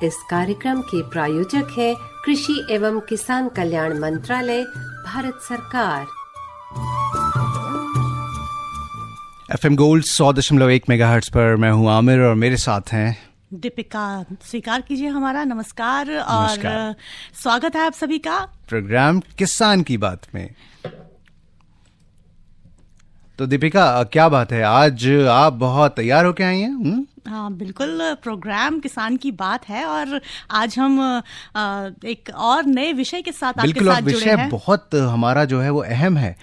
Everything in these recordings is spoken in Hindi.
इस कार्यक्रम के प्रायोजक है कृषि एवं किसान कल्याण मंत्रालय, भारत सरकार। FM गोल्ड 100.1 मेगाहर्ट्ज पर मैं हूँ आमिर और मेरे साथ हैं दीपिका। स्वीकार कीजिए हमारा नमस्कार और स्वागत है आप सभी का प्रोग्राम किसान की बात में। तो दीपिका, क्या बात है, आज आप बहुत तैयार होके आई हैं? हाँ बिल्कुल, प्रोग्राम किसान की बात है और आज हम एक और नए विषय के साथ आपके साथ जुड़े हैं। विषय बहुत हमारा जो है वो अहम है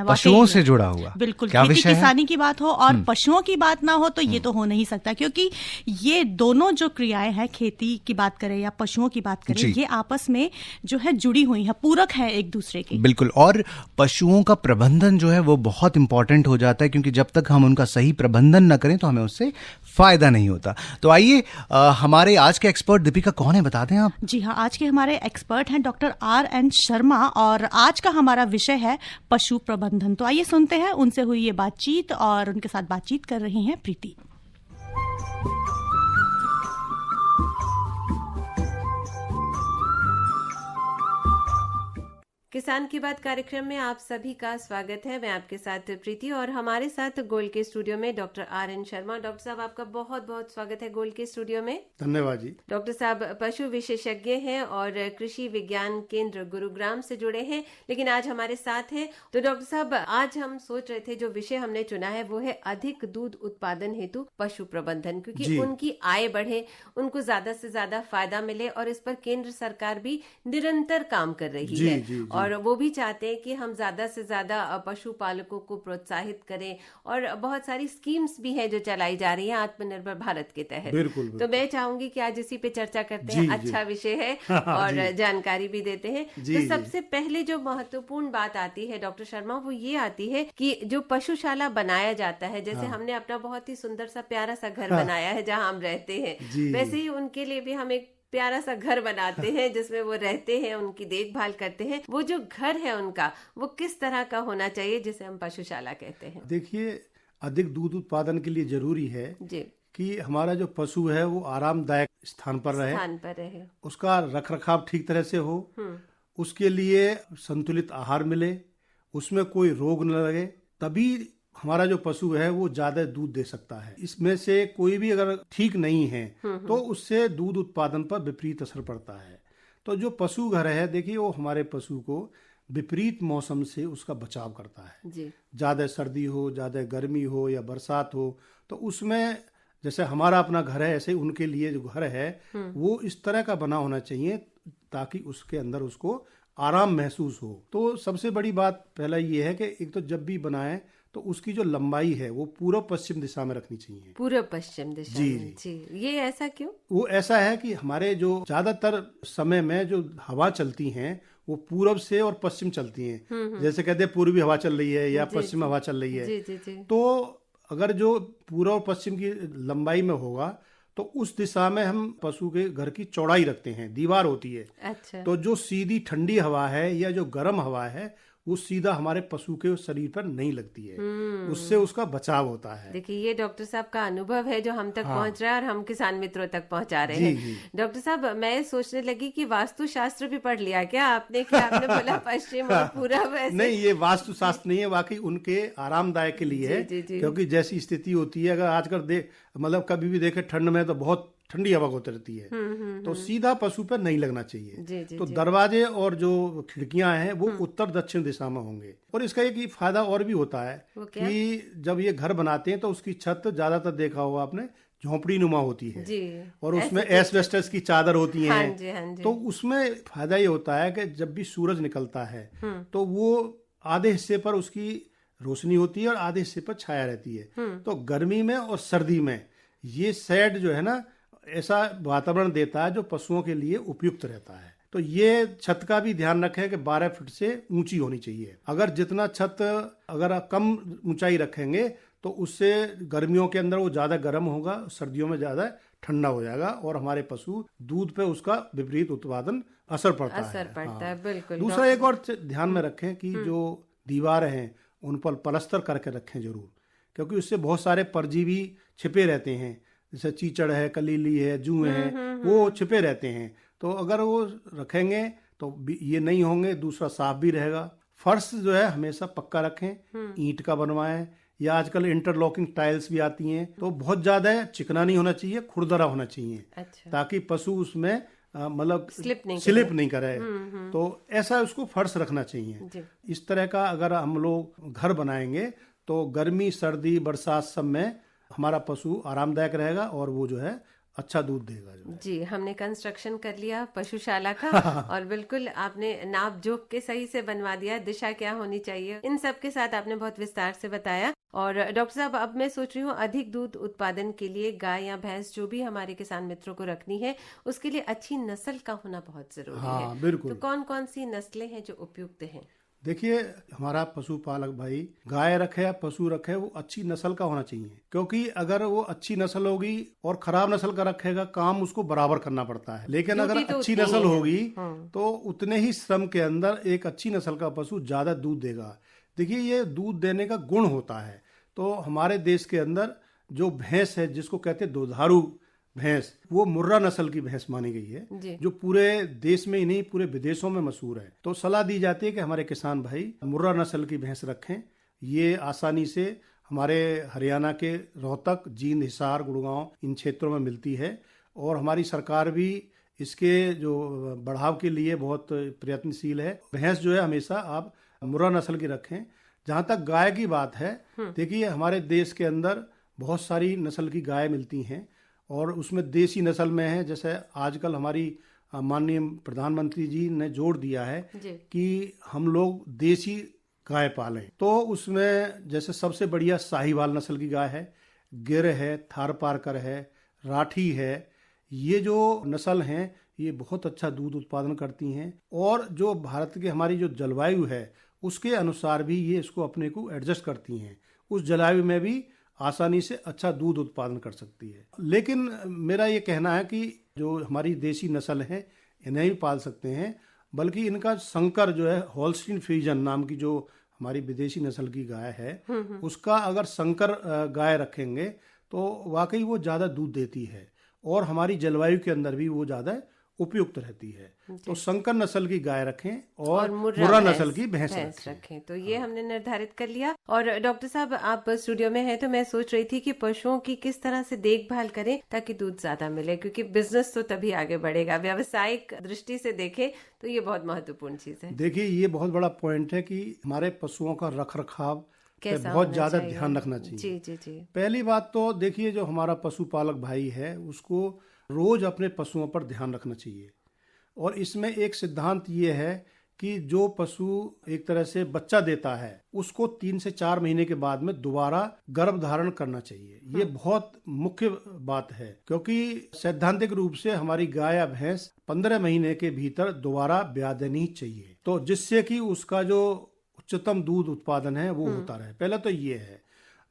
पशुओं से जुड़ा हुआ। बिल्कुल, क्या खेती विषय किसानी है? की बात हो और पशुओं की बात ना हो तो ये तो हो नहीं सकता, क्योंकि ये दोनों जो क्रियाएं हैं, खेती की बात करें या पशुओं की बात करें, ये आपस में जो है जुड़ी हुई है, पूरक है एक दूसरे के। बिल्कुल, और पशुओं का प्रबंधन जो है वो बहुत इंपॉर्टेंट हो जाता है, क्योंकि जब तक हम उनका सही प्रबंधन न करें तो हमें उससे फायदा नहीं होता। तो आइए, हमारे आज के एक्सपर्ट दीपिका कौन है, बता दें आप। जी हाँ, आज के हमारे एक्सपर्ट हैं डॉक्टर RN शर्मा और आज का हमारा विषय है पशु प्रबंधन। तो आइए सुनते हैं उनसे हुई ये बातचीत और उनके साथ बातचीत कर रही हैं प्रीति। किसान की बात कार्यक्रम में आप सभी का स्वागत है। मैं आपके साथ प्रीति और हमारे साथ गोल्ड के स्टूडियो में डॉक्टर RN शर्मा। डॉक्टर साहब, आपका बहुत बहुत स्वागत है गोल्ड के स्टूडियो में। धन्यवाद जी। डॉक्टर साहब पशु विशेषज्ञ हैं और कृषि विज्ञान केंद्र गुरुग्राम से जुड़े हैं, लेकिन आज हमारे साथ हैं। तो डॉक्टर साहब, आज हम सोच रहे थे, जो विषय हमने चुना है वो है अधिक दूध उत्पादन हेतु पशु प्रबंधन, क्योंकि उनकी आय बढ़े, उनको ज्यादा से ज्यादा फायदा मिले और इस पर केंद्र सरकार भी निरंतर काम कर रही है। और वो भी चाहते हैं कि हम ज्यादा से ज्यादा पशुपालकों को प्रोत्साहित करें और बहुत सारी स्कीम्स भी हैं जो चलाई जा रही हैं आत्मनिर्भर भारत के तहत। बिल्कुल। तो मैं चाहूंगी कि आज इसी पे चर्चा करते हैं। अच्छा विषय है और जानकारी भी देते हैं। तो सबसे पहले जो महत्वपूर्ण बात आती है डॉक्टर शर्मा, वो ये आती है कि जो पशुशाला बनाया जाता है, जैसे हमने अपना बहुत ही सुंदर सा प्यारा सा घर बनाया है जहाँ हम रहते हैं, वैसे ही उनके लिए भी हम एक प्यारा सा घर बनाते हैं जिसमें वो रहते हैं, उनकी देखभाल करते हैं। वो जो घर है उनका, वो किस तरह का होना चाहिए जिसे हम पशुशाला कहते हैं? देखिए, अधिक दूध उत्पादन के लिए जरूरी है कि हमारा जो पशु है वो आरामदायक स्थान पर रहे, उसका रखरखाव ठीक तरह से हो, उसके लिए संतुलित आहार मिले, उसमें कोई रोग न लगे, तभी हमारा जो पशु है वो ज्यादा दूध दे सकता है। इसमें से कोई भी अगर ठीक नहीं है तो उससे दूध उत्पादन पर विपरीत असर पड़ता है। तो जो पशु घर है, देखिए, वो हमारे पशु को विपरीत मौसम से उसका बचाव करता है। ज्यादा सर्दी हो, ज्यादा गर्मी हो या बरसात हो, तो उसमें जैसे हमारा अपना घर है, ऐसे उनके लिए जो घर है वो इस तरह का बना होना चाहिए ताकि उसके अंदर उसको आराम महसूस हो। तो सबसे बड़ी बात पहला ये है कि एक तो जब भी बनाए तो उसकी जो लंबाई है वो पूर्व पश्चिम दिशा में रखनी चाहिए। पूर्व पश्चिम दिशा में? जी। ये ऐसा क्यों? वो ऐसा है कि हमारे जो ज्यादातर समय में जो हवा चलती हैं वो पूर्व से और पश्चिम चलती हैं। जैसे कहते हैं पूर्वी हवा चल रही है या पश्चिम हवा चल रही है। तो अगर जो पूर्व और पश्चिम की लंबाई में होगा तो उस दिशा में हम पशु के घर की चौड़ाई रखते हैं, दीवार होती है। अच्छा। तो जो सीधी ठंडी हवा है या जो गर्म हवा है वो सीधा हमारे पशु के शरीर पर नहीं लगती है, उससे उसका बचाव होता है। देखिए, ये डॉक्टर साहब का अनुभव है जो हम तक पहुंच रहा है और हम किसान मित्रों तक पहुंचा रहे हैं। डॉक्टर साहब, मैं सोचने लगी कि वास्तु शास्त्र भी पढ़ लिया क्या आपने? आपने बोला पश्चिम और पूरब? नहीं, ये वास्तु शास्त्र नहीं है, वाकई उनके आरामदायक के लिए है। क्योंकि जैसी स्थिति होती है, अगर आजकल मतलब कभी भी देखे ठंड में तो बहुत ठंडी हवा होती रहती है, तो सीधा पशु पर नहीं लगना चाहिए। तो दरवाजे और जो खिड़कियां हैं वो उत्तर दक्षिण दिशा में होंगे। और इसका एक फायदा और भी होता है कि जब ये घर बनाते हैं तो उसकी छत ज्यादातर देखा होगा आपने, झोंपड़ी नुमा होती है और उसमें एस्बेस्टस की चादर होती है। हाँ जी। तो उसमें फायदा ये होता है कि जब भी सूरज निकलता है तो वो आधे हिस्से पर उसकी रोशनी होती है और आधे हिस्से पर छाया रहती है। तो गर्मी में और सर्दी में ये शेड जो है ना, ऐसा वातावरण देता है जो पशुओं के लिए उपयुक्त रहता है। तो ये छत का भी ध्यान रखें कि 12 फीट से ऊंची होनी चाहिए। अगर जितना छत अगर कम ऊंचाई रखेंगे तो उससे गर्मियों के अंदर वो ज्यादा गर्म होगा, सर्दियों में ज्यादा ठंडा हो जाएगा और हमारे पशु दूध पे उसका विपरीत उत्पादन असर पड़ता है। बिल्कुल। दूसरा एक और ध्यान में रखें कि जो दीवारें हैं उन पर पलस्तर करके रखें जरूर, क्योंकि उससे बहुत सारे परजीवी छिपे रहते हैं। जैसे चीचड़ है, कलीली है, जुएं हैं, वो छिपे रहते हैं। तो अगर वो रखेंगे तो ये नहीं होंगे। दूसरा साफ भी रहेगा। फर्श जो है हमेशा पक्का रखें, ईंट का बनवाएं, या आजकल इंटरलॉकिंग टाइल्स भी आती हैं। तो बहुत ज्यादा चिकना नहीं होना चाहिए, खुरदरा होना चाहिए। अच्छा। ताकि पशु उसमें मतलब स्लिप नहीं करे। तो ऐसा उसको फर्श रखना चाहिए। इस तरह का अगर हम लोग घर बनाएंगे तो गर्मी, सर्दी, बरसात सब में हमारा पशु आरामदायक रहेगा और वो जो है अच्छा दूध देगा। जी, हमने कंस्ट्रक्शन कर लिया पशुशाला का और बिल्कुल आपने नाप जोख के सही से बनवा दिया, दिशा क्या होनी चाहिए, इन सब के साथ आपने बहुत विस्तार से बताया। और डॉक्टर साहब, अब मैं सोच रही हूँ अधिक दूध उत्पादन के लिए गाय या भैंस जो भी हमारे किसान मित्रों को रखनी है, उसके लिए अच्छी नस्ल का होना बहुत जरूरी है। बिल्कुल। तो कौन कौन सी नस्लें हैं जो उपयुक्त हैं? देखिए, हमारा पशुपालक भाई गाय रखे या पशु रखे, वो अच्छी नस्ल का होना चाहिए। क्योंकि अगर वो अच्छी नस्ल होगी और खराब नस्ल का रखेगा, काम उसको बराबर करना पड़ता है। लेकिन अगर अच्छी नस्ल होगी तो उतने ही श्रम के अंदर एक अच्छी नस्ल का पशु ज्यादा दूध देगा। देखिए, ये दूध देने का गुण होता है। तो हमारे देश के अंदर जो भैंस है, जिसको कहते हैं दुधारू भैंस, वो मुर्रा नस्ल की भैंस मानी गई है, जो पूरे देश में ही नहीं पूरे विदेशों में मशहूर है। तो सलाह दी जाती है कि हमारे किसान भाई मुर्रा नस्ल की भैंस रखें। ये आसानी से हमारे हरियाणा के रोहतक, जींद, हिसार, गुड़गांव इन क्षेत्रों में मिलती है। और हमारी सरकार भी इसके जो बढ़ाव के लिए बहुत प्रयत्नशील है। भैंस जो है हमेशा आप मुर्रा नस्ल की रखें। जहां तक गाय की बात है, देखिए हमारे देश के अंदर बहुत सारी नस्ल की गाय मिलती हैं और उसमें देसी नस्ल में है। जैसे आजकल हमारी माननीय प्रधानमंत्री जी ने जोर दिया है कि हम लोग देसी गाय पालें। तो उसमें जैसे सबसे बढ़िया साहिवाल नस्ल की गाय है, गिर है, थारपारकर है, राठी है। ये जो नस्ल हैं ये बहुत अच्छा दूध उत्पादन करती हैं। और जो भारत की हमारी जो जलवायु है उसके अनुसार भी ये इसको अपने को एडजस्ट करती हैं। उस जलवायु में भी आसानी से अच्छा दूध उत्पादन कर सकती है। लेकिन मेरा ये कहना है कि जो हमारी देसी नस्ल है इन्हें भी पाल सकते हैं, बल्कि इनका संकर जो है होल्स्टीन फ्रीजन नाम की जो हमारी विदेशी नस्ल की गाय है, उसका अगर संकर गाय रखेंगे तो वाकई वो ज्यादा दूध देती है और हमारी जलवायु के अंदर भी वो ज्यादा उपयुक्त रहती है। तो संकर नस्ल की गाय रखें और मुर्रा नस्ल की भैंस रखें। तो ये हमने निर्धारित कर लिया। और डॉक्टर साहब, आप स्टूडियो में हैं तो मैं सोच रही थी कि पशुओं की किस तरह से देखभाल करें ताकि दूध ज्यादा मिले, क्योंकि बिजनेस तो तभी आगे बढ़ेगा। व्यावसायिक दृष्टि से देखें तो ये बहुत महत्वपूर्ण चीज है। देखिए, ये बहुत बड़ा पॉइंट है कि हमारे पशुओं का रख रखाव बहुत ज्यादा ध्यान रखना चाहिए। जी। पहली बात तो देखिए, जो हमारा पशुपालक भाई है उसको रोज अपने पशुओं पर ध्यान रखना चाहिए। और इसमें एक सिद्धांत ये है कि जो पशु एक तरह से बच्चा देता है उसको 3 से 4 महीने के बाद में दोबारा गर्भ धारण करना चाहिए। ये बहुत मुख्य बात है, क्योंकि सैद्धांतिक रूप से हमारी गाय या भैंस 15 महीने के भीतर दोबारा ब्याह देनी चाहिए, तो जिससे कि उसका जो उच्चतम दूध उत्पादन है वो होता रहे। पहले तो ये है।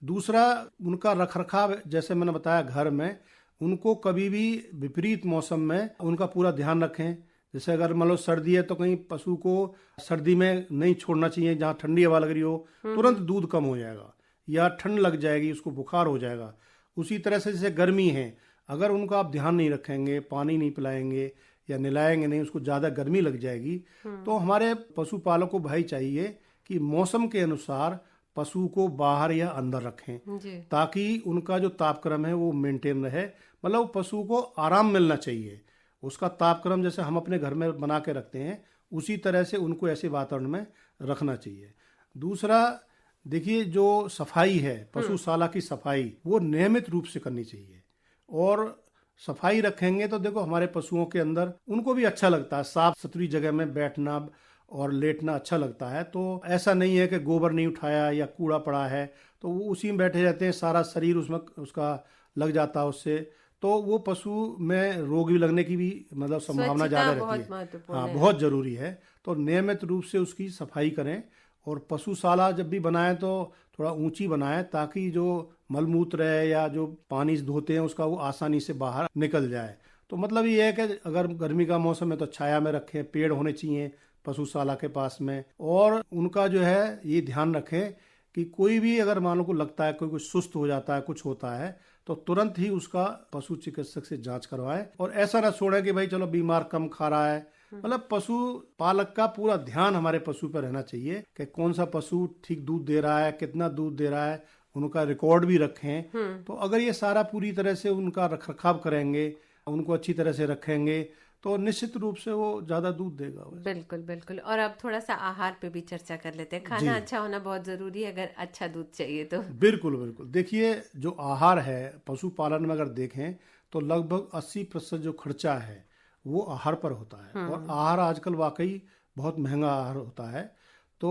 दूसरा, उनका रखरखाव, जैसे मैंने बताया, घर में उनको कभी भी विपरीत मौसम में उनका पूरा ध्यान रखें। जैसे अगर मान लो सर्दी है तो कहीं पशु को सर्दी में नहीं छोड़ना चाहिए। जहाँ ठंडी हवा लग रही हो तुरंत दूध कम हो जाएगा, या ठंड लग जाएगी, उसको बुखार हो जाएगा। उसी तरह से जैसे गर्मी है, अगर उनका आप ध्यान नहीं रखेंगे, पानी नहीं पिलाएंगे या नहलाएंगे नहीं, उसको ज़्यादा गर्मी लग जाएगी। तो हमारे पशुपालक को भाई चाहिए कि मौसम के अनुसार पशु को बाहर या अंदर रखें, ताकि उनका जो तापक्रम है वो मेंटेन रहे। मतलब पशु को आराम मिलना चाहिए। उसका तापक्रम जैसे हम अपने घर में बना के रखते हैं उसी तरह से उनको ऐसे वातावरण में रखना चाहिए। दूसरा, देखिए, जो सफाई है, पशुशाला की सफाई वो नियमित रूप से करनी चाहिए। और सफाई रखेंगे तो देखो हमारे पशुओं के अंदर उनको भी अच्छा लगता है, साफ सुथरी जगह में बैठना और लेटना अच्छा लगता है। तो ऐसा नहीं है कि गोबर नहीं उठाया या कूड़ा पड़ा है तो वो उसी में बैठे रहते हैं, सारा शरीर उसमें उसका लग जाता है उससे, तो वो पशु में रोग भी लगने की भी मतलब संभावना ज्यादा रहती है। हाँ, बहुत जरूरी है। तो नियमित रूप से उसकी सफाई करें। और पशुशाला जब भी बनाएं तो थोड़ा ऊंची बनाएं, ताकि जो मलमूत्र है या जो पानी से धोते हैं उसका वो आसानी से बाहर निकल जाए। तो मतलब ये है कि अगर गर्मी का मौसम है तो छाया में रखें, पेड़ होने चाहिए पशुशाला के पास में। और उनका जो है ये ध्यान रखें कि कोई भी अगर मान लो को लगता है कोई सुस्त हो जाता है, कुछ होता है, तो तुरंत ही उसका पशु चिकित्सक से जांच करवाए। और ऐसा ना छोड़े कि भाई चलो बीमार कम खा रहा है। मतलब पशु पालक का पूरा ध्यान हमारे पशु पर रहना चाहिए कि कौन सा पशु ठीक दूध दे रहा है, कितना दूध दे रहा है, उनका रिकॉर्ड भी रखें। तो अगर ये सारा पूरी तरह से उनका रखरखाव करेंगे, उनको अच्छी तरह से रखेंगे, तो निश्चित रूप से वो ज्यादा दूध देगा। बिल्कुल बिल्कुल। और अब थोड़ा सा आहार पे भी चर्चा कर लेते हैं। खाना अच्छा होना बहुत जरूरी है अगर अच्छा दूध चाहिए तो। बिल्कुल बिल्कुल। देखिए, जो आहार है पशुपालन में अगर देखें तो लगभग 80% जो खर्चा है वो आहार पर होता है। और आहार आजकल वाकई बहुत महंगा आहार होता है। तो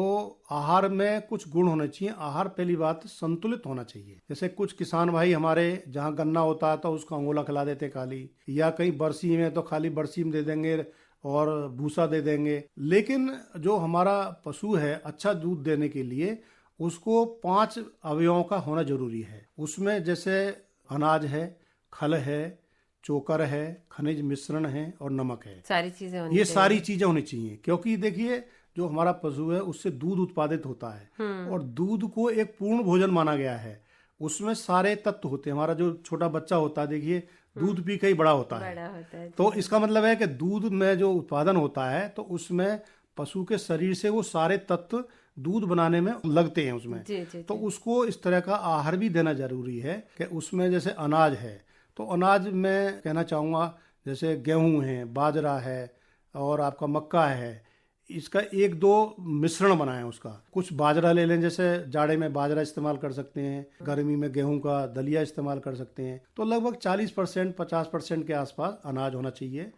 आहार में कुछ गुण होने चाहिए। आहार पहली बात संतुलित होना चाहिए। जैसे कुछ किसान भाई हमारे जहाँ गन्ना होता है तो उसको अंगोला खिला देते खाली, या कहीं बरसी में तो खाली बरसी में दे देंगे और भूसा दे देंगे। लेकिन जो हमारा पशु है अच्छा दूध देने के लिए उसको 5 अवयवों का होना जरूरी है। उसमें जैसे अनाज है, खल है, चोकर है, खनिज मिश्रण है और नमक है। सारी चीजें होनी ये सारी चीजें होनी चाहिए, क्योंकि देखिए जो हमारा पशु है उससे दूध उत्पादित होता है और दूध को एक पूर्ण भोजन माना गया है। उसमें सारे तत्व होते हैं। हमारा जो छोटा बच्चा होता है देखिए दूध पी के ही बड़ा होता है। तो इसका मतलब है कि दूध में जो उत्पादन होता है तो उसमें पशु के शरीर से वो सारे तत्व दूध बनाने में लगते हैं उसमें। तो उसको इस तरह का आहार भी देना जरूरी है कि उसमें जैसे अनाज है तो अनाज में कहना चाहूँगा जैसे गेहूं है, बाजरा है और आपका मक्का है, इसका 1-2 मिश्रण बनाएं। उसका कुछ बाजरा ले लें, जैसे जाड़े में बाजरा इस्तेमाल कर सकते हैं, गर्मी में गेहूं का दलिया इस्तेमाल कर सकते हैं। तो लगभग 40% 50% के आसपास अनाज होना चाहिए।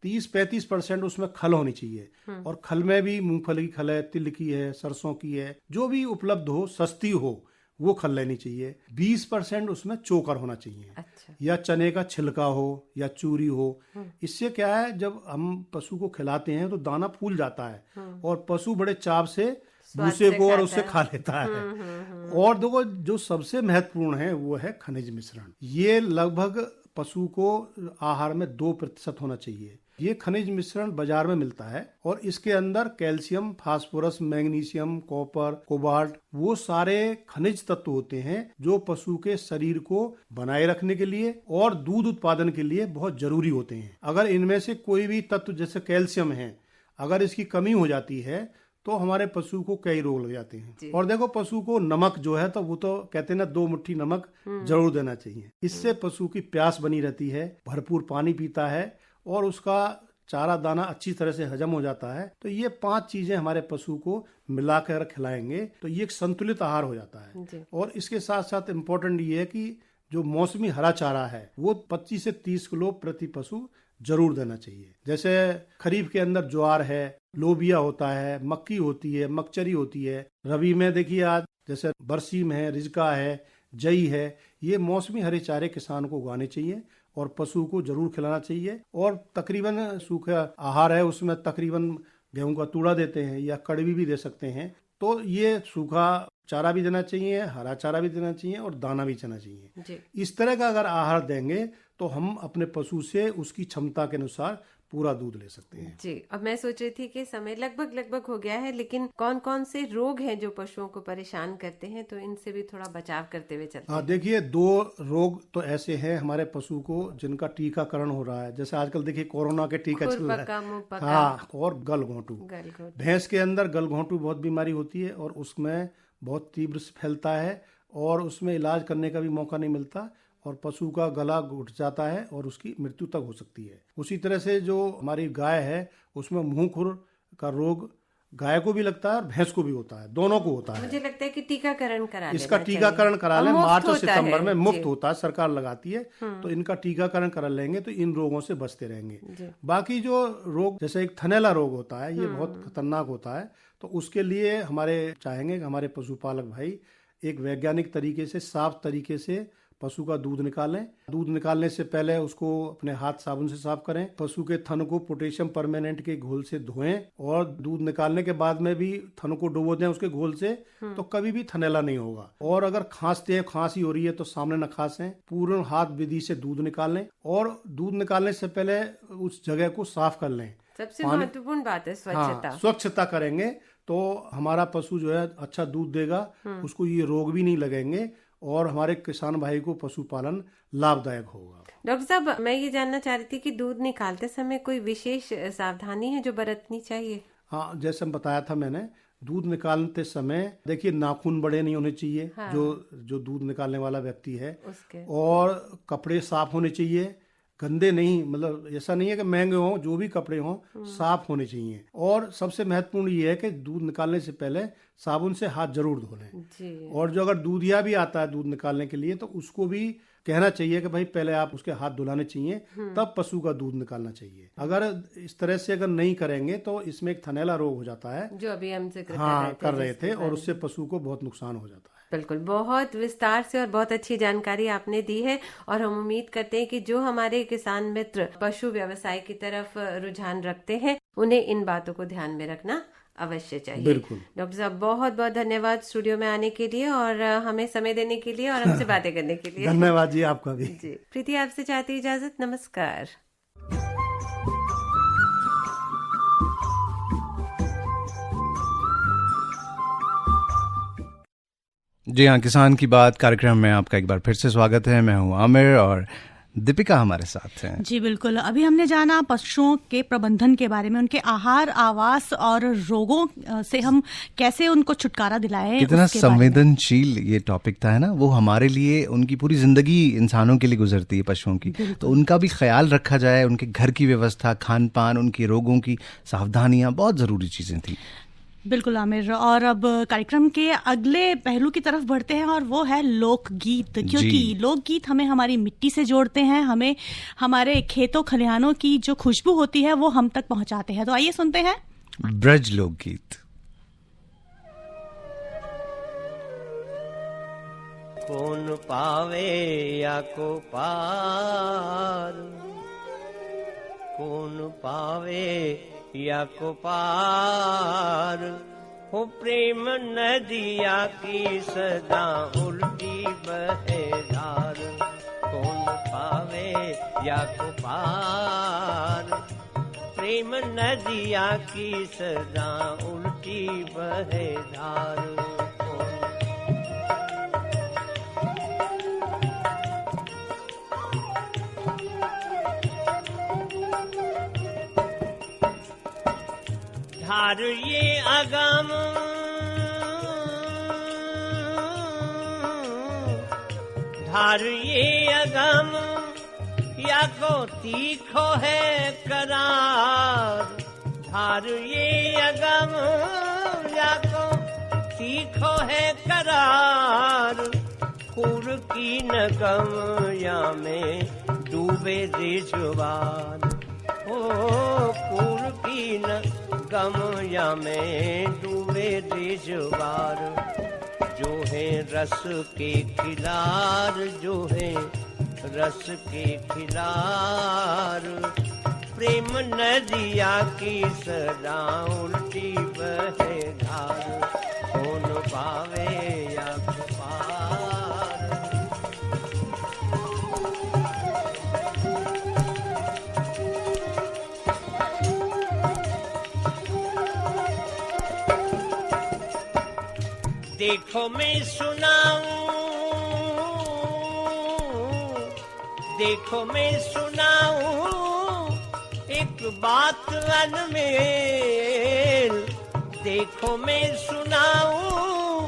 30-35% उसमें खल होनी चाहिए। और खल में भी मूंगफली की खल है, तिल की है, सरसों की है, जो भी उपलब्ध हो, सस्ती हो, वो खल लेनी चाहिए। 20% उसमें चोकर होना चाहिए। अच्छा। या चने का छिलका हो या चूरी हो। इससे क्या है, जब हम पशु को खिलाते हैं तो दाना फूल जाता है और पशु बड़े चाव से भूसे को और उससे खा लेता है। और देखो जो सबसे महत्वपूर्ण है वो है खनिज मिश्रण। ये लगभग पशु को आहार में 2% होना चाहिए। ये खनिज मिश्रण बाजार में मिलता है और इसके अंदर calcium, phosphorus, magnesium, copper, cobalt, वो सारे खनिज तत्व होते हैं जो पशु के शरीर को बनाए रखने के लिए और दूध उत्पादन के लिए बहुत जरूरी होते हैं। अगर इनमें से कोई भी तत्व जैसे कैल्शियम है, अगर इसकी कमी हो जाती है तो हमारे पशु को कई रोग लग जाते हैं। और देखो पशु को नमक जो है तो वो तो कहते हैं ना 2 मुट्ठी नमक जरूर देना चाहिए। इससे पशु की प्यास बनी रहती है, भरपूर पानी पीता है और उसका चारा दाना अच्छी तरह से हजम हो जाता है। तो ये 5 चीजें हमारे पशु को मिलाकर खिलाएंगे तो ये एक संतुलित आहार हो जाता है। और इसके साथ साथ इम्पोर्टेंट ये है कि जो मौसमी हरा चारा है वो 25 से 30 किलो प्रति पशु जरूर देना चाहिए। जैसे खरीफ के अंदर ज्वार है, लोबिया होता है, मक्की होती है, मकचरी होती है। रबी में देखिए आज जैसे बरसीम है, रिजका है, जई है। ये मौसमी हरे चारे किसान को उगाने चाहिए और पशु को जरूर खिलाना चाहिए। और तकरीबन सूखा आहार है उसमें तकरीबन गेहूं का तूड़ा देते हैं या कड़वी भी दे सकते हैं। तो ये सूखा चारा भी देना चाहिए, हरा चारा भी देना चाहिए और दाना भी देना चाहिए। इस तरह का अगर आहार देंगे तो हम अपने पशु से उसकी क्षमता के अनुसार पूरा दूध ले सकते हैं। जी। अब मैं सोच रही थी कि समय लगभग हो गया है, लेकिन कौन कौन से रोग हैं जो पशुओं को परेशान करते हैं, तो इनसे भी थोड़ा बचाव करते हुए चलते हैं। देखिए 2 रोग तो ऐसे हैं हमारे पशु को जिनका टीकाकरण हो रहा है। जैसे आजकल देखिए कोरोना के टीका चल रहा है। हाँ, और गलघोंटू। भैंस के अंदर गलघोंटू बहुत बीमारी होती है और उसमें बहुत तीव्र से फैलता है और उसमें इलाज करने का भी मौका नहीं मिलता और पशु का गला घुट जाता है और उसकी मृत्यु तक हो सकती है। उसी तरह से जो हमारी गाय है उसमें मुंह खुर का रोग गाय को भी लगता है और भैंस को भी होता है, दोनों को होता है। मुझे लगता है कि टीकाकरण करा लेना इसका टीकाकरण करा लें। मार्च और सितंबर में मुफ्त होता है, सरकार लगाती है। तो इनका टीकाकरण करा लेंगे तो इन रोगों से बचते रहेंगे। बाकी जो रोग जैसे एक थनैला रोग होता है, ये बहुत खतरनाक होता है। तो उसके लिए हमारे चाहेंगे कि हमारे पशुपालक भाई एक वैज्ञानिक तरीके से, साफ तरीके से पशु का दूध निकालें। दूध निकालने से पहले उसको अपने हाथ साबुन से साफ करें। पशु के थन को पोटेशियम परमानेंट के घोल से धोएं और दूध निकालने के बाद में भी थन को डुबो दें उसके घोल से, तो कभी भी थनैला नहीं होगा। और अगर खांसते हैं, खांसी हो रही है तो सामने न खांसें। पूर्ण हाथ विधि से दूध निकालें और दूध निकालने से पहले उस जगह को साफ कर लें। सबसे महत्वपूर्ण बात है स्वच्छता। स्वच्छता करेंगे तो हमारा पशु जो है अच्छा दूध देगा, उसको ये रोग भी नहीं लगेंगे और हमारे किसान भाई को पशुपालन लाभदायक होगा। डॉक्टर साहब, मैं ये जानना चाह रही थी कि दूध निकालते समय कोई विशेष सावधानी है जो बरतनी चाहिए? हाँ, जैसे बताया था मैंने, दूध निकालते समय देखिए नाखून बड़े नहीं होने चाहिए। हाँ। जो दूध निकालने वाला व्यक्ति है उसके, और कपड़े साफ होने चाहिए, गंदे नहीं, मतलब ऐसा नहीं है कि महंगे हों, जो भी कपड़े हों साफ होने चाहिए। और सबसे महत्वपूर्ण ये है कि दूध निकालने से पहले साबुन से हाथ जरूर धो लें। और जो अगर दूधिया भी आता है दूध निकालने के लिए, तो उसको भी कहना चाहिए कि भाई पहले आप उसके हाथ धुलाने चाहिए, तब पशु का दूध निकालना चाहिए। अगर इस तरह से अगर नहीं करेंगे तो इसमें एक थनैला रोग हो जाता है, जो अभी हम जिक्र कर रहे थे, और उससे पशु को बहुत नुकसान हो जाता है। बिल्कुल, बहुत विस्तार से और बहुत अच्छी जानकारी आपने दी है, और हम उम्मीद करते हैं कि जो हमारे किसान मित्र पशु व्यवसाय की तरफ रुझान रखते हैं, उन्हें इन बातों को ध्यान में रखना अवश्य चाहिए। बिल्कुल। डॉक्टर साहब, बहुत बहुत धन्यवाद स्टूडियो में आने के लिए और हमें समय देने के लिए और हमसे बातें करने के लिए। धन्यवाद जी, आपका भी। जी, प्रीति आपसे चाहती इजाजत, नमस्कार। जी हाँ, किसान की बात कार्यक्रम में आपका एक बार फिर से स्वागत है। मैं हूँ आमिर और दीपिका हमारे साथ हैं। जी बिल्कुल, अभी हमने जाना पशुओं के प्रबंधन के बारे में, उनके आहार, आवास और रोगों से हम कैसे उनको छुटकारा दिलाएं। कितना संवेदनशील ये टॉपिक था, है ना। वो हमारे लिए, उनकी पूरी जिंदगी इंसानों के लिए गुजरती है पशुओं की, तो उनका भी ख्याल रखा जाए, उनके घर की व्यवस्था, खान पान, उनके रोगों की सावधानियां बहुत जरूरी चीजें थी। बिल्कुल आमिर, और अब कार्यक्रम के अगले पहलू की तरफ बढ़ते हैं, और वो है लोकगीत, क्योंकि लोकगीत हमें हमारी मिट्टी से जोड़ते हैं, हमें हमारे खेतों खलिहानों की जो खुशबू होती है वो हम तक पहुंचाते हैं। तो आइए सुनते हैं ब्रज लोकगीत। कौन पावे या को पार, कौन पावे या को पार, हो प्रेम नदिया की सदा उल्टी बहे धार। कौन पावे या को पार, प्रेम नदिया की सदा उल्टी बहे धार। धार ये अगम, धार ये अगम, या को तीखो है करार। धार ये अगम, या को तीखो है करार। कुर की नगम या में डूबे रिजवान, ओ कुर की न गमया में डूबे रिजवार। जो है रस के खिलार, जो है रस के खिलार। प्रेम नदिया की सदा उल्टी बहे धार। कौन पावे या पार। देखो मैं सुनाऊं, देखो मैं सुनाऊं एक बात अनमेल। देखो मैं सुनाऊं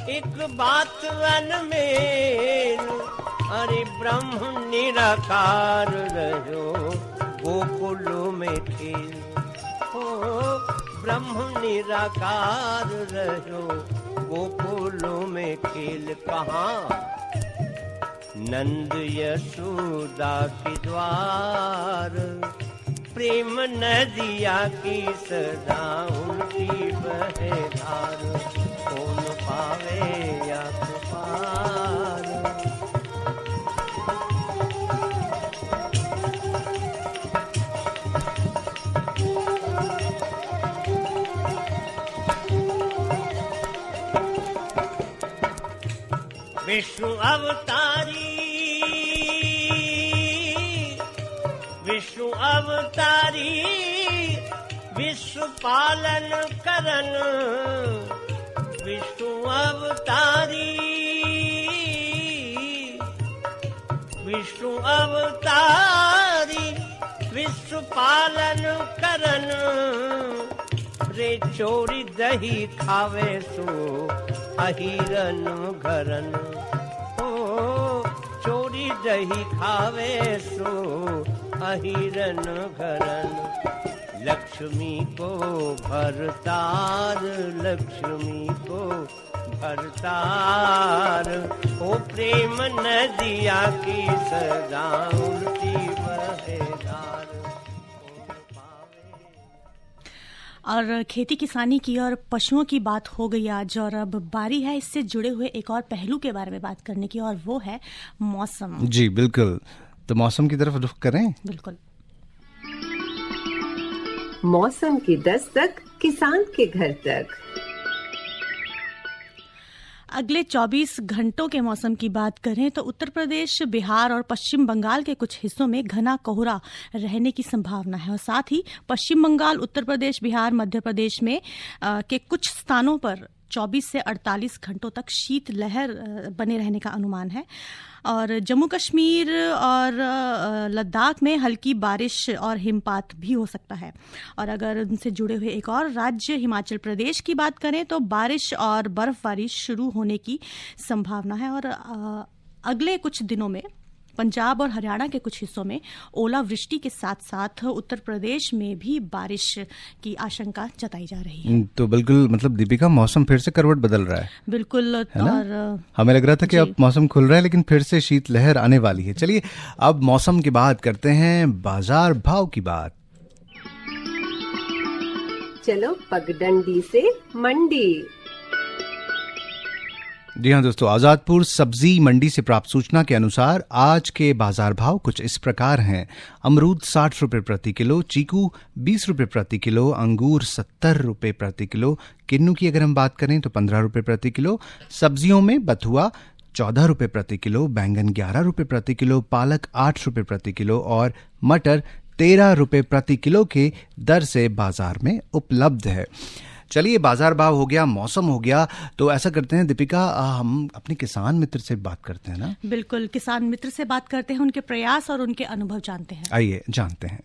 एक बात अनमेल। अरे ब्रह्म निराकार रहो गोकुल में खेल। ओ ब्रह्म निराकार रहो गोकुलों में खेल। कहाँ नंद यशोदा के द्वार। प्रेम नदिया की सदा उल्टी बहे धार। कौन पावे या पार। विष्णु अवतारी, विष्णु अवतारी विश्व पालन करन विष्णु अवतारी, विष्णु अवतारी विश्व पालन करन, रे चोरी दही खावे सो अहिरन घरन, ओ चोरी दही खावे सो अहिरन घरन, लक्ष्मी को भरतार, लक्ष्मी को भरतार, ओ प्रेम नदिया की सदा उल्टी बहेदार। और खेती किसानी की और पशुओं की बात हो गई आज, और अब बारी है इससे जुड़े हुए एक और पहलू के बारे में बात करने की, और वो है मौसम। जी बिल्कुल, तो मौसम की तरफ रुख करें। बिल्कुल। मौसम की दस्तक किसान के घर तक। अगले 24 घंटों के मौसम की बात करें तो उत्तर प्रदेश, बिहार और पश्चिम बंगाल के कुछ हिस्सों में घना कोहरा रहने की संभावना है, और साथ ही पश्चिम बंगाल, उत्तर प्रदेश, बिहार, मध्य प्रदेश में के कुछ स्थानों पर 24 से 48 घंटों तक शीतलहर बने रहने का अनुमान है। और जम्मू कश्मीर और लद्दाख में हल्की बारिश और हिमपात भी हो सकता है। और अगर उनसे जुड़े हुए एक और राज्य हिमाचल प्रदेश की बात करें तो बारिश और बर्फबारी शुरू होने की संभावना है। और अगले कुछ दिनों में पंजाब और हरियाणा के कुछ हिस्सों में ओलावृष्टि के साथ साथ उत्तर प्रदेश में भी बारिश की आशंका जताई जा रही है। तो बिल्कुल, मतलब दीपिका, मौसम फिर से करवट बदल रहा है। बिल्कुल। और हमें लग रहा था कि अब मौसम खुल रहा है, लेकिन फिर से शीतलहर आने वाली है। चलिए अब मौसम की बात करते हैं, बाजार भाव की बात। चलो पगडंडी से मंडी। जी हाँ दोस्तों, आजादपुर सब्जी मंडी से प्राप्त सूचना के अनुसार आज के बाजार भाव कुछ इस प्रकार हैं। अमरूद 60 रुपए प्रति किलो, चीकू 20 रुपए प्रति किलो, अंगूर 70 रुपए प्रति किलो, किन्नू की अगर हम बात करें तो 15 रुपए प्रति किलो। सब्जियों में बथुआ 14 रुपए प्रति किलो, बैंगन 11 रुपए प्रति किलो, पालक 8 रुपए प्रति किलो और मटर 13 रुपए प्रति किलो के दर से बाजार में उपलब्ध है। चलिए, बाजार भाव हो गया, मौसम हो गया, तो ऐसा करते हैं दीपिका, हम अपने किसान मित्र से बात करते हैं ना। बिल्कुल, किसान मित्र से बात करते हैं, उनके प्रयास और उनके अनुभव जानते हैं। आइए जानते हैं।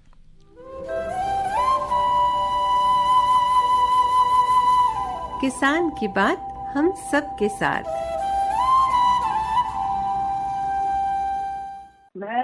किसान की बात हम सबके साथ। मैं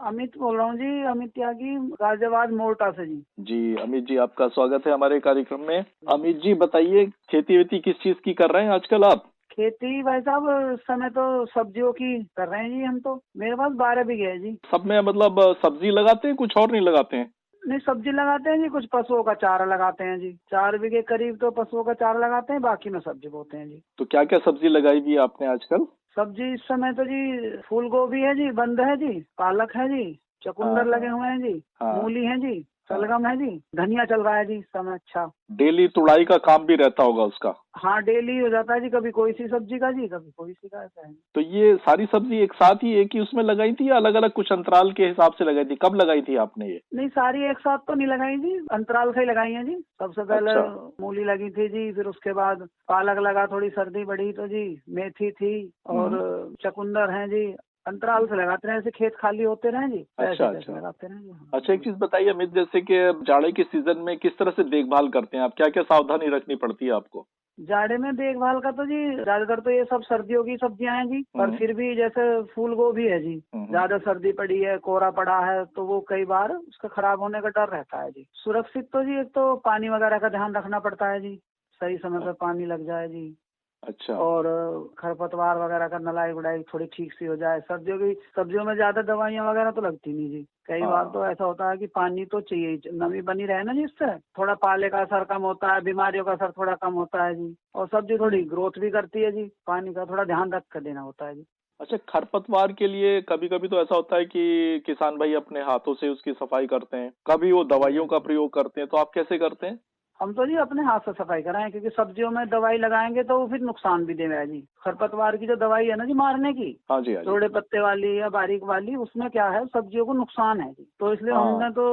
अमित बोल रहा हूँ जी, अमित त्यागी, गाजियाबाद मोरटा से जी। जी अमित जी, आपका स्वागत है हमारे कार्यक्रम में। अमित जी बताइए, खेती वेती किस चीज की कर रहे हैं आजकल आप? खेती भाई साहब इस समय तो सब्जियों की कर रहे हैं जी हम तो। मेरे पास 12 बीघे है जी। सब में मतलब सब्जी लगाते हैं, कुछ और नहीं लगाते हैं? नहीं, सब्जी लगाते हैं जी, कुछ पशुओं का चारा लगाते हैं जी। 4 बीघे करीब तो पशुओं का चारा लगाते हैं, बाकी में सब्जी बोते हैं जी। तो क्या क्या सब्जी लगाई हुई है आपने आजकल? सब्जी इस समय तो जी फूल गोभी है जी, बंद है जी, पालक है जी, चकुंदर लगे हुए हैं जी, मूली है जी, सलगम है जी, धनिया चल रहा है जी समय। अच्छा, डेली तुड़ाई का काम भी रहता होगा उसका? हाँ, डेली हो जाता है जी, कभी कोई सी सब्जी का जी, कभी कोई सी का, ऐसा है। तो ये सारी सब्जी एक साथ ही एक ही उसमें लगाई थी या अलग अलग कुछ अंतराल के हिसाब से लगाई थी? कब लगाई थी आपने ये? नहीं, सारी एक साथ तो नहीं लगाई जी, अंतराल से ही लगाई है जी। सबसे पहले मूली लगी थी जी, फिर उसके बाद पालक लगा, थोड़ी सर्दी बढ़ी तो जी मेथी थी और चकुंदर है जी। अंतराल से लगाते रहे, ऐसे खेत खाली होते रहे जी। अच्छा, लगाते रहे जी। अच्छा, एक चीज बताइए अमित, जैसे कि जाड़े के सीजन में किस तरह से देखभाल करते हैं आप? क्या क्या सावधानी रखनी पड़ती है आपको? जाड़े में देखभाल का तो जी ज्यादातर तो ये सब सर्दियों की सब्जियां हैं जी, पर फिर भी जैसे फूल गोभी है जी, ज्यादा सर्दी पड़ी है, कोहरा पड़ा है तो वो कई बार उसका खराब होने का डर रहता है जी। सुरक्षित तो जी एक तो पानी वगैरह का ध्यान रखना पड़ता है जी, सही समय पर पानी लग जाए जी। अच्छा। और खरपतवार वगैरह का नलाई गुड़ाई थोड़ी ठीक सी हो जाए। सब्जियों में ज्यादा दवाइयाँ वगैरह तो लगती नहीं जी। कई बार तो ऐसा होता है कि पानी तो चाहिए, नमी बनी रहे ना जिससे थोड़ा पाले का असर कम होता है, बीमारियों का असर थोड़ा कम होता है जी, और सब्जी थोड़ी ग्रोथ भी करती है जी। पानी का थोड़ा ध्यान रख कर देना होता है जी। अच्छा, खरपतवार के लिए कभी कभी तो ऐसा होता है कि किसान भाई अपने हाथों से उसकी सफाई करते हैं, कभी वो दवाइयों का प्रयोग करते हैं, तो आप कैसे करते हैं? हम तो जी अपने हाथ से सफाई कराएं, क्योंकि सब्जियों में दवाई लगाएंगे तो वो फिर नुकसान भी देगा जी। खरपतवार की जो दवाई है ना जी मारने की, हाँ जी, थोड़े पत्ते वाली या बारीक वाली, उसमें क्या है सब्जियों को नुकसान है जी। तो इसलिए हमने तो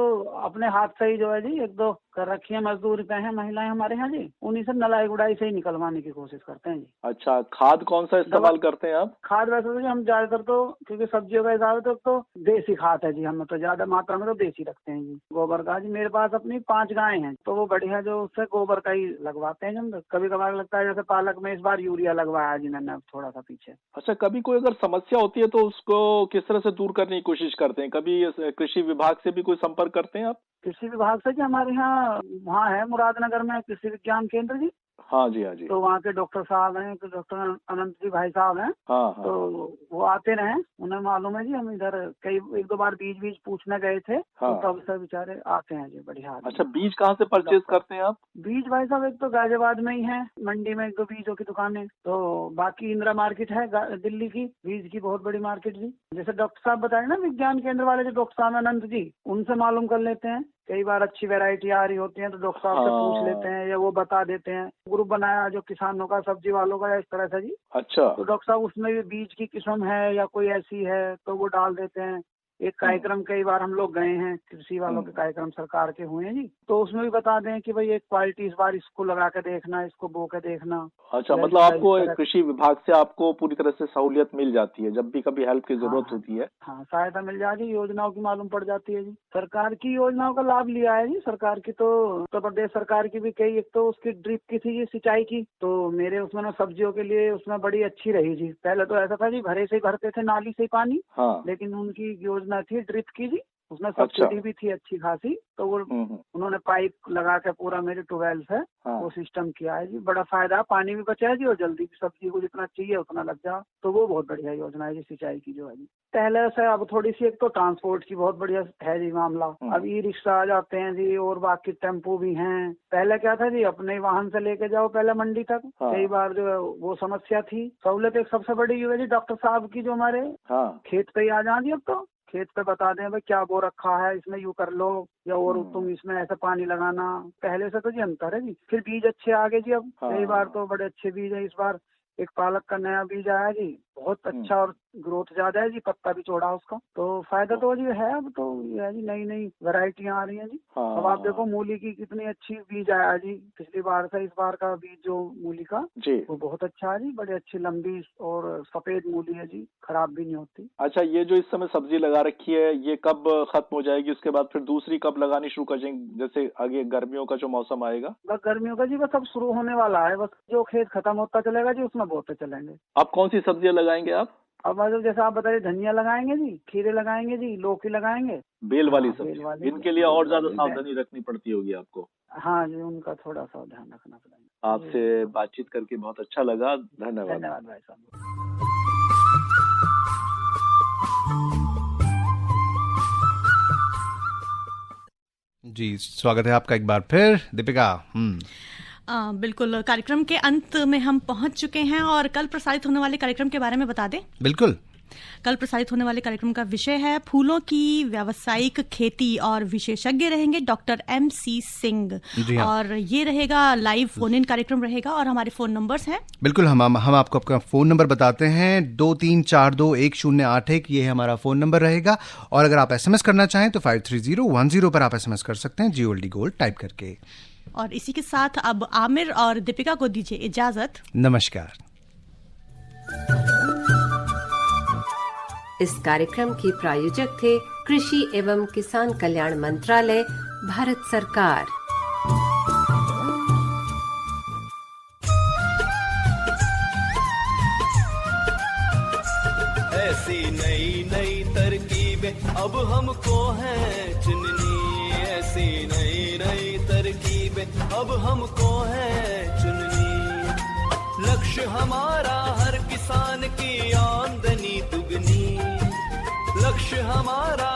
अपने हाथ से ही जो है जी 1-2 कर रखी है, मजदूर पे हैं महिलाएं हमारे यहाँ जी, उन्हीं से नलाई गुड़ाई से ही निकलवाने की कोशिश करते हैं जी। अच्छा, खाद कौन सा इस्तेमाल करते हैं आप? खाद वैसे तो जी हम ज्यादातर तो, क्योंकि सब्जियों का ज्यादातर तो देसी खाद है जी, हम तो ज्यादा मात्रा में तो देसी रखते हैं जी। गोबर का जी मेरे पास अपनी 5 गायें हैं, तो वो बढ़िया जो उससे गोबर का ही लगवाते हैं जी। कभी कभार लगता है जैसे पालक में इस बार यूरिया लगवाया जी मैंने थोड़ा सा पीछे। अच्छा, कभी कोई अगर समस्या होती है तो उसको किस तरह से दूर करने की कोशिश करते हैं? कभी कृषि विभाग से भी कोई संपर्क करते हैं आप? कृषि विभाग से जी हमारे यहाँ वहाँ है मुरादनगर में कृषि विज्ञान केंद्र जी। हाँ जी, हाँ जी। तो वहाँ के डॉक्टर साहब हैं, डॉक्टर अनंत जी भाई साहब हैं। हाँ, हाँ। तो वो आते रहे, उन्हें मालूम है जी। हम इधर कई 1-2 बार बीज पूछने गए थे। हाँ। तो तब से बेचारे आते हैं जी, बढ़िया। अच्छा, बीज कहाँ से परचेज करते हैं आप? बीज भाई साहब एक तो गाजियाबाद में ही है, मंडी में 1-2 बीजों की दुकानें, तो बाकी इंदिरा मार्केट है दिल्ली की, बीज की बहुत बड़ी मार्केट जी। जैसे डॉक्टर साहब बताए ना विज्ञान केंद्र वाले जो डॉक्टर साहब अनंत जी, उनसे मालूम कर लेते हैं। कई बार अच्छी वैरायटी आ रही होती है तो डॉक्टर साहब से पूछ लेते हैं या वो बता देते हैं। ग्रुप बनाया जो किसानों का, सब्जी वालों का, इस तरह से जी। अच्छा। तो डॉक्टर साहब उसमें भी बीज की किस्म है या कोई ऐसी है तो वो डाल देते हैं। एक कार्यक्रम कई बार हम लोग गए हैं, कृषि वालों के कार्यक्रम सरकार के हुए हैं जी, तो उसमें भी बता दें कि भाई एक क्वालिटी इस बार इसको लगा के देखना, इसको बो के देखना। अच्छा, मतलब आपको कृषि विभाग से आपको पूरी तरह से सहूलियत मिल जाती है जब भी कभी हेल्प की जरूरत होती है? हाँ, सहायता मिल जाती है, योजनाओं की मालूम पड़ जाती है जी। सरकार की योजनाओं का लाभ लिया है जी। सरकार की तो उत्तर प्रदेश सरकार की भी कई, एक तो उसकी ड्रिप की थी जी, सिंचाई की, तो मेरे उसमें सब्जियों के लिए उसमें बड़ी अच्छी रही जी। पहले तो ऐसा था जी भरे से भरते थे नाली से पानी। हाँ। लेकिन उनकी योजना थी ड्रिप की जी, उसमें सब्सिडी भी थी अच्छी खासी। तो वो उन्होंने पाइप लगा के पूरा मेरे ट्यूबवेल से वो सिस्टम किया है जी। बड़ा फायदा, पानी भी बचा है जी और जल्दी भी सब्जी को जितना चाहिए उतना लग जा। तो वो बहुत बढ़िया योजना है जी सिंचाई की जो है जी। पहले से अब थोड़ी सी एक तो ट्रांसपोर्ट की बहुत बढ़िया है जी मामला। अब ई रिक्शा आ जाते हैं जी और बाकी टेम्पो भी हैं। पहले क्या था जी, अपने वाहन से लेके जाओ पहले मंडी तक। कई बार जो है वो समस्या थी। सहूलत एक सबसे बड़ी ये है जी डॉक्टर साहब की जो हमारे खेत पे ही आ जाए जी। अब तो खेत पे बता दें भाई क्या बो रखा है, इसमें यूं कर लो या और तुम इसमें ऐसा पानी लगाना। पहले से तो जी अंतर है जी। फिर बीज अच्छे आ गए जी। अब कई बार तो बड़े अच्छे बीज है। इस बार एक पालक का नया बीज आया जी, बहुत अच्छा और ग्रोथ ज्यादा है जी, पत्ता भी चौड़ा उसका। तो फायदा तो जी है। अब तो ये है जी नई नई वैरायटियां आ रही हैं जी। अब आप देखो मूली की कितनी अच्छी बीज आया जी पिछली बार से। इस बार का बीज जो मूली का जी वो बहुत अच्छा है जी, बड़ी अच्छी लंबी और सफेद मूली है जी, खराब भी नहीं होती। अच्छा, ये जो इस समय सब्जी लगा रखी है ये कब खत्म हो जाएगी? उसके बाद फिर दूसरी कब लगानी शुरू कर जाएंगे, जैसे आगे गर्मियों का जो मौसम आएगा? बस गर्मियों का जी बस अब शुरू होने वाला है। बस जो खेत खत्म होता चलेगा जी उसमें बोते चलेंगे। अब कौन सी सब्जियां लगाएंगे आप? अब मतलब जैसे आप बताइए, धनिया लगाएंगे जी, खीरे लगाएंगे जी, लौकी लगाएंगे। बेल वाली सब्जी, इनके लिए और ज्यादा सावधानी रखनी पड़ती होगी आपको। हाँ जी, उनका थोड़ा सा ध्यान रखना पड़ेगा। आपसे बातचीत करके बहुत अच्छा लगा। धन्यवाद। धन्यवाद भाई साहब। जी, स्वागत है आपका एक बार फिर दीपिका। बिल्कुल, कार्यक्रम के अंत में हम पहुंच चुके हैं और कल प्रसारित होने वाले कार्यक्रम के बारे में बता दें। बिल्कुल, कल प्रसारित होने वाले कार्यक्रम का विषय है फूलों की व्यावसायिक खेती और विशेषज्ञ रहेंगे डॉक्टर MC सिंह। और ये रहेगा लाइव फोन इन कार्यक्रम रहेगा और हमारे फोन नंबर्स हैं। बिल्कुल, हम आपको आपका फोन नंबर बताते हैं। 23421081, ये हमारा फोन नंबर रहेगा। और अगर आप SMS करना चाहें तो 53010 पर आप SMS कर सकते हैं, GOLD गोल्ड टाइप करके। और इसी के साथ अब आमिर और दीपिका को दीजिए इजाजत। नमस्कार। इस कार्यक्रम के प्रायोजक थे कृषि एवं किसान कल्याण मंत्रालय, भारत सरकार। ऐसी नई नई तरकीबें अब हमको है चुननी। ऐसी नई नई तरकीबें अब हमको है चुननी। लक्ष्य हमारा हर किसान की आमदनी दुगनी। लक्ष्य हमारा